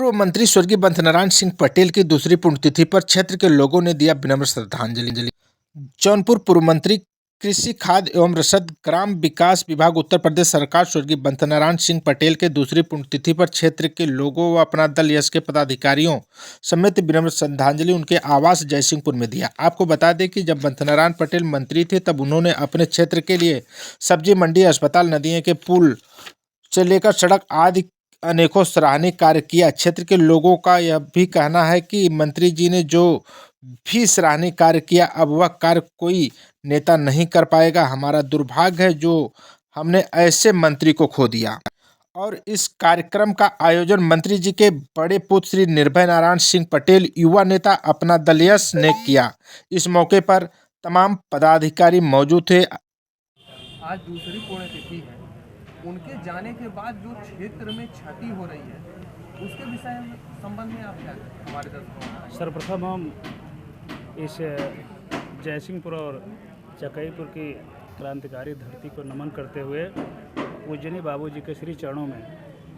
पूर्व मंत्री स्वर्गीय पंथनारायण सिंह पटेल की दूसरी पुण्यतिथि पर क्षेत्र के लोगों ने दिया विनम्र श्रद्धांजलि। जौनपुर पूर्व मंत्री कृषि खाद्य एवं रसद ग्राम विकास विभाग उत्तर प्रदेश सरकार स्वर्गीय पंथनारायण सिंह पटेल के दूसरी पुण्यतिथि पर क्षेत्र के लोगों व अपना दल यश के पदाधिकारियों समेत विनम्र श्रद्धांजलि उनके आवास जयसिंहपुर में दिया। आपको बता दें कि जब पंथनारायण पटेल मंत्री थे तब उन्होंने अपने क्षेत्र के लिए सब्जी मंडी, अस्पताल, नदियों के पुल से लेकर सड़क आदि अनेकों सराहनीय कार्य किया। क्षेत्र के लोगों का यह भी कहना है कि मंत्री जी ने जो भी सराहनीय कार्य किया, अब वह कार्य कोई नेता नहीं कर पाएगा। हमारा दुर्भाग्य है जो हमने ऐसे मंत्री को खो दिया। और इस कार्यक्रम का आयोजन मंत्री जी के बड़े पुत्र श्री निर्भय नारायण सिंह पटेल युवा नेता अपना दल यश ने किया। इस मौके पर तमाम पदाधिकारी मौजूद थे। आज दूसरी पुण्यतिथि है, उनके जाने के बाद जो क्षेत्र में क्षति हो रही है उसके विषय में संबंध में आप क्या कहें हमारे दर्शकों? सर्वप्रथम हम इस जयसिंहपुर और चकईपुर की क्रांतिकारी धरती को नमन करते हुए पूजनीय बाबूजी के श्री चरणों में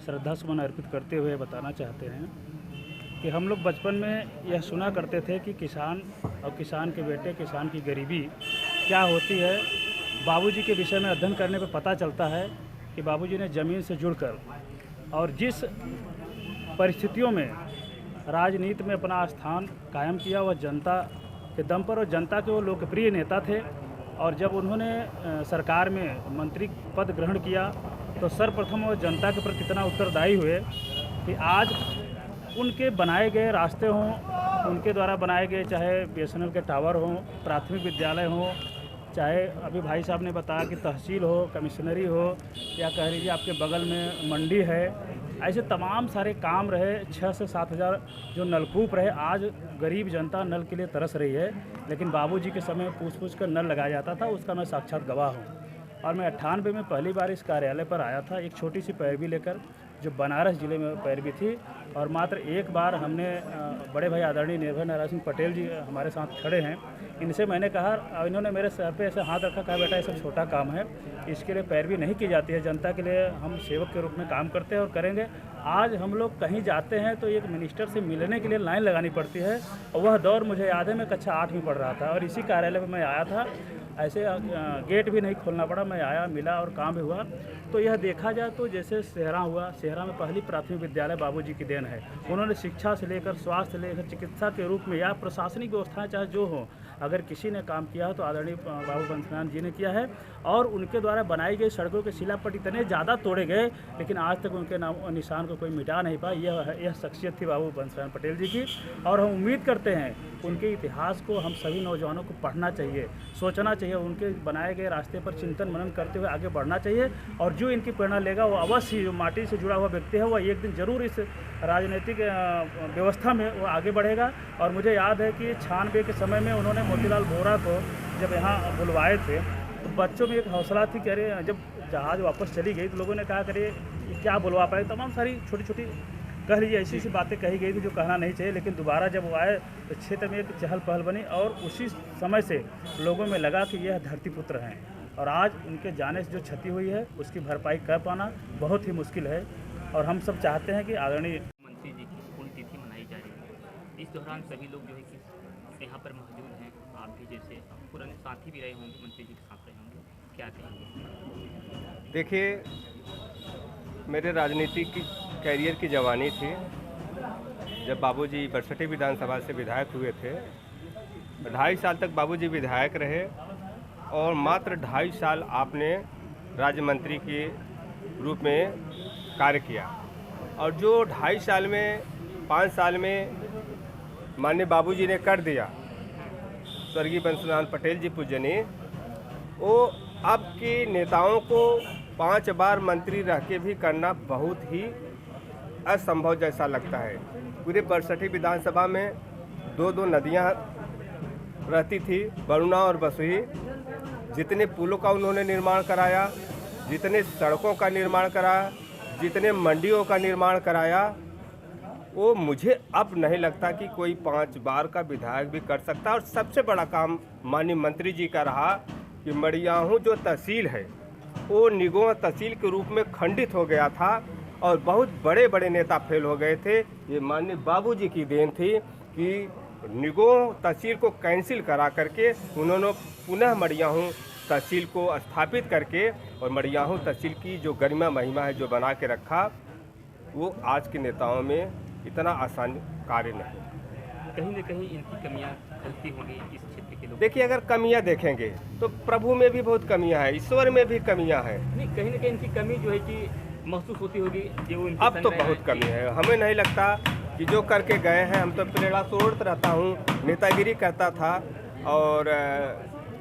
श्रद्धा सुमन अर्पित करते हुए बताना चाहते हैं कि हम लोग बचपन में यह सुना करते थे कि किसान और किसान के बेटे, किसान की गरीबी क्या होती है। बाबूजी के विषय में अध्ययन करने पर पता चलता है कि बाबूजी ने ज़मीन से जुड़कर और जिस परिस्थितियों में राजनीति में अपना स्थान कायम किया, वह जनता के दम पर और जनता के वो लोकप्रिय नेता थे। और जब उन्होंने सरकार में मंत्री पद ग्रहण किया तो सर्वप्रथम वो जनता के प्रति इतना उत्तरदायी हुए कि आज उनके बनाए गए रास्ते हों, उनके द्वारा बनाए गए चाहे BSNL के टावर हों, प्राथमिक विद्यालय हों, चाहे अभी भाई साहब ने बताया कि तहसील हो, कमिश्नरी हो, या कह लीजिए आपके बगल में मंडी है, ऐसे तमाम सारे काम रहे। 6 से 7 हज़ार जो नलकूप रहे, आज गरीब जनता नल के लिए तरस रही है। लेकिन बाबूजी के समय पूछ कर नल लगाया जाता था, उसका मैं साक्षात गवाह हूँ। और मैं 98 में पहली बार इस कार्यालय पर आया था, एक छोटी सी पैरवी लेकर, जो बनारस ज़िले में पैरवी थी। और मात्र एक बार हमने बड़े भाई आदरणीय निर्भय नारायण सिंह पटेल जी हमारे साथ खड़े हैं, इनसे मैंने कहा, इन्होंने मेरे सर पे ऐसे हाथ रखा, कहा बेटा ये सब छोटा काम है, इसके लिए पैरवी नहीं की जाती है, जनता के लिए हम सेवक के रूप में काम करते हैं और करेंगे। आज हम लोग कहीं जाते हैं तो एक मिनिस्टर से मिलने के लिए लाइन लगानी पड़ती है, और वह दौर मुझे याद है, मैं कक्षा 8 में पढ़ रहा था और इसी कार्यालय पर मैं आया था। ऐसे गेट भी नहीं खोलना पड़ा, मैं आया, मिला और काम भी हुआ। तो यह देखा जाए तो जैसे सेहरा हुआ, सेहरा में पहली प्राथमिक विद्यालय बाबूजी की देन है। उन्होंने शिक्षा से लेकर स्वास्थ्य से लेकर चिकित्सा के रूप में या प्रशासनिक व्यवस्थाएं चाहे जो हो, अगर किसी ने काम किया हो तो आदरणीय बाबू पंथनारायण जी ने किया है। और उनके द्वारा बनाई गई सड़कों के शिलापट इतने ज़्यादा तोड़े गए, लेकिन आज तक उनके नाम और निशान को कोई मिटा नहीं पाया। यह शख्सियत थी बाबू पंथनारायण पटेल जी की। और हम उम्मीद करते हैं उनके इतिहास को हम सभी नौजवानों को पढ़ना चाहिए, सोचना चाहिए, उनके बनाए गए रास्ते पर चिंतन मनन करते हुए आगे बढ़ना चाहिए। और जो इनकी प्रेरणा लेगा वो अवश्य, जो माटी से जुड़ा हुआ व्यक्ति है, वह एक दिन ज़रूर इस राजनीतिक व्यवस्था में वो आगे बढ़ेगा। और मुझे याद है कि 96 के समय में उन्होंने मोतीलाल वोरा को जब यहाँ बुलवाए थे तो बच्चों में एक हौसला थी कि अरे जब जहाज़ वापस चली गई तो लोगों ने कहा करे क्या बुलवा पाए, तमाम सारी छोटी छोटी कह लीजिए ऐसी ऐसी बातें कही गई थी जो कहना नहीं चाहिए। लेकिन दोबारा जब वो आए तो क्षेत्र में एक चहल पहल बनी और उसी समय से लोगों में लगा कि यह धरतीपुत्र हैं। और आज उनके जाने से जो क्षति हुई है उसकी भरपाई कर पाना बहुत ही मुश्किल है। और हम सब चाहते हैं कि आदरणीय मंत्री जी की पुण्यतिथि मनाई जा रही है। इस दौरान सभी लोग जो है कि यहाँ पर मौजूद हैं, आप भी जैसे पुराने साथी भी रहे होंगे, मंत्री जी के साथ रहे होंगे, क्या कहेंगे? देखिए, मेरे राजनीतिक की कैरियर की जवानी थी जब बाबूजी बरसठी विधानसभा से विधायक हुए थे। 2.5 साल तक बाबूजी विधायक रहे और मात्र 2.5 साल आपने राज्य मंत्री के रूप में कार्य किया। और जो 2.5 साल में 5 साल में माननीय बाबूजी ने कर दिया, स्वर्गीय पंथनारायण पटेल जी पूजनीय, वो अब के नेताओं को 5 बार मंत्री रह के भी करना बहुत ही असंभव जैसा लगता है। पूरे बरसठी विधानसभा में 2 नदियां रहती थी, वरुणा और बसुही। जितने पुलों का उन्होंने निर्माण कराया, जितने सड़कों का निर्माण कराया, जितने मंडियों का निर्माण कराया, वो मुझे अब नहीं लगता कि कोई 5 बार का विधायक भी कर सकता। और सबसे बड़ा काम माननीय मंत्री जी का रहा कि मड़ियाहू जो तहसील है वो निगोह तहसील के रूप में खंडित हो गया था। और बहुत बड़े बड़े नेता फेल हो गए थे। ये माननीय बाबूजी की देन थी कि निगोह तहसील को कैंसिल करा करके उन्होंने पुनः मड़ियाहूँ तहसील को स्थापित करके और मड़ियाहूँ तहसील की जो गरिमा महिमा है जो बना के रखा, वो आज के नेताओं में इतना आसान कार्य नहीं। कहीं न कहीं इनकी कमियां खलती होंगी इस क्षेत्र के लोग। देखिए, अगर कमियां देखेंगे तो प्रभु में भी बहुत कमियां हैं, ईश्वर में भी कमियां हैं। नहीं, कहीं न कहीं इनकी कमी जो है कि महसूस होती होगी जो इनके अब संग तो रहे बहुत हैं। कमी है। हमें नहीं लगता कि जो करके गए हैं, हम तो प्रेरणा तोड़ता रहता हूँ, नेतागिरी करता था। और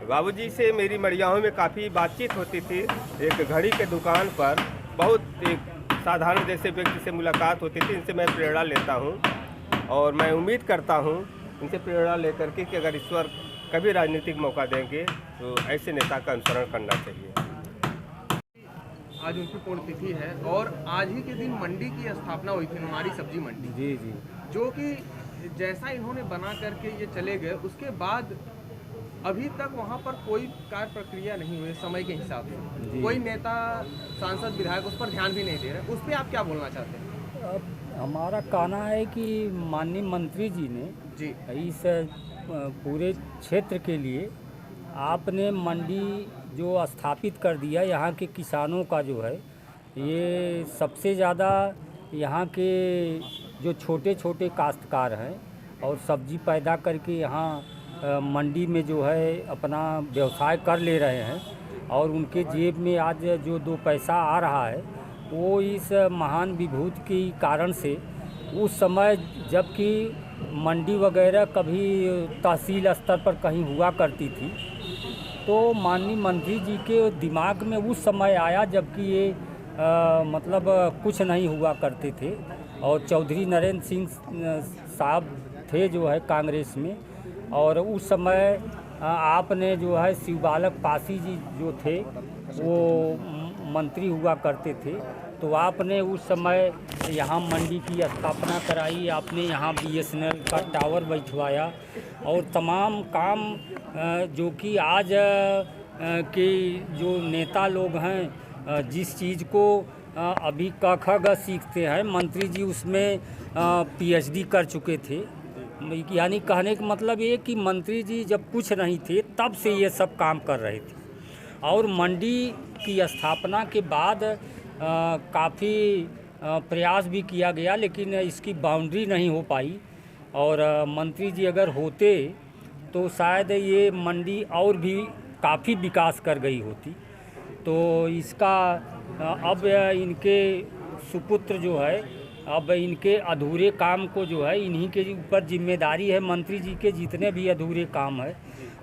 बाबूजी से मेरी मड़ियाहूँ में काफ़ी बातचीत होती थी। एक घड़ी के दुकान पर बहुत एक साधारण जैसे व्यक्ति से मुलाकात होती थी। इनसे मैं प्रेरणा लेता हूँ और मैं उम्मीद करता हूँ इनसे प्रेरणा लेकर के कि अगर ईश्वर कभी राजनीतिक मौका देंगे तो ऐसे नेता का अनुसरण करना चाहिए। आज उनकी पुण्यतिथि है और आज ही के दिन मंडी की स्थापना हुई थी, हमारी सब्जी मंडी, जी जी, जो कि जैसा इन्होंने बना करके ये चले गए, उसके बाद अभी तक वहाँ पर कोई कार्य प्रक्रिया नहीं हुई समय के हिसाब से। कोई नेता, सांसद, विधायक उस पर ध्यान भी नहीं दे रहे। उस पर आप क्या बोलना चाहते हैं? अब हमारा कहना है कि माननीय मंत्री जी ने जी इस पूरे क्षेत्र के लिए आपने मंडी जो स्थापित कर दिया, यहाँ के किसानों का जो है, ये सबसे ज़्यादा यहाँ के जो छोटे छोटे काश्तकार हैं और सब्जी पैदा करके यहाँ मंडी में जो है अपना व्यवसाय कर ले रहे हैं और उनके जेब में आज जो 2 पैसा आ रहा है वो इस महान विभूति के कारण से, उस समय जबकि मंडी वगैरह कभी तहसील स्तर पर कहीं हुआ करती थी, तो माननीय मंत्री जी के दिमाग में उस समय आया जबकि ये मतलब कुछ नहीं हुआ करते थे। और चौधरी नरेंद्र सिंह साहब थे जो है कांग्रेस में, और उस समय आपने जो है शिवबालक पासी जी जो थे वो मंत्री हुआ करते थे, तो आपने उस समय यहाँ मंडी की स्थापना कराई, आपने यहाँ BSNL का टावर बैठवाया और तमाम काम जो कि आज के जो नेता लोग हैं जिस चीज़ को अभी क ख ग सीखते हैं, मंत्री जी उसमें PhD कर चुके थे। यानी कहने का मतलब ये कि मंत्री जी जब कुछ नहीं थे तब से ये सब काम कर रहे थे। और मंडी की स्थापना के बाद काफ़ी प्रयास भी किया गया, लेकिन इसकी बाउंड्री नहीं हो पाई। और मंत्री जी अगर होते तो शायद ये मंडी और भी काफ़ी विकास कर गई होती। तो इसका अब इनके सुपुत्र जो है, अब इनके अधूरे काम को जो है इन्हीं के ऊपर जिम्मेदारी है। मंत्री जी के जितने भी अधूरे काम है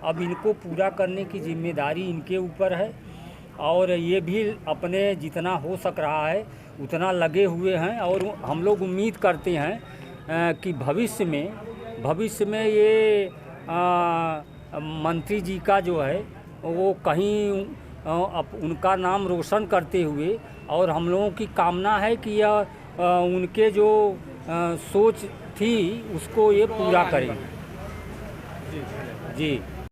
अब इनको पूरा करने की जिम्मेदारी इनके ऊपर है। और ये भी अपने जितना हो सक रहा है उतना लगे हुए हैं। और हम लोग उम्मीद करते हैं कि भविष्य में ये मंत्री जी का जो है वो कहीं उनका नाम रोशन करते हुए, और हम लोगों की कामना है कि यह उनके जो सोच थी उसको ये पूरा करें। जी।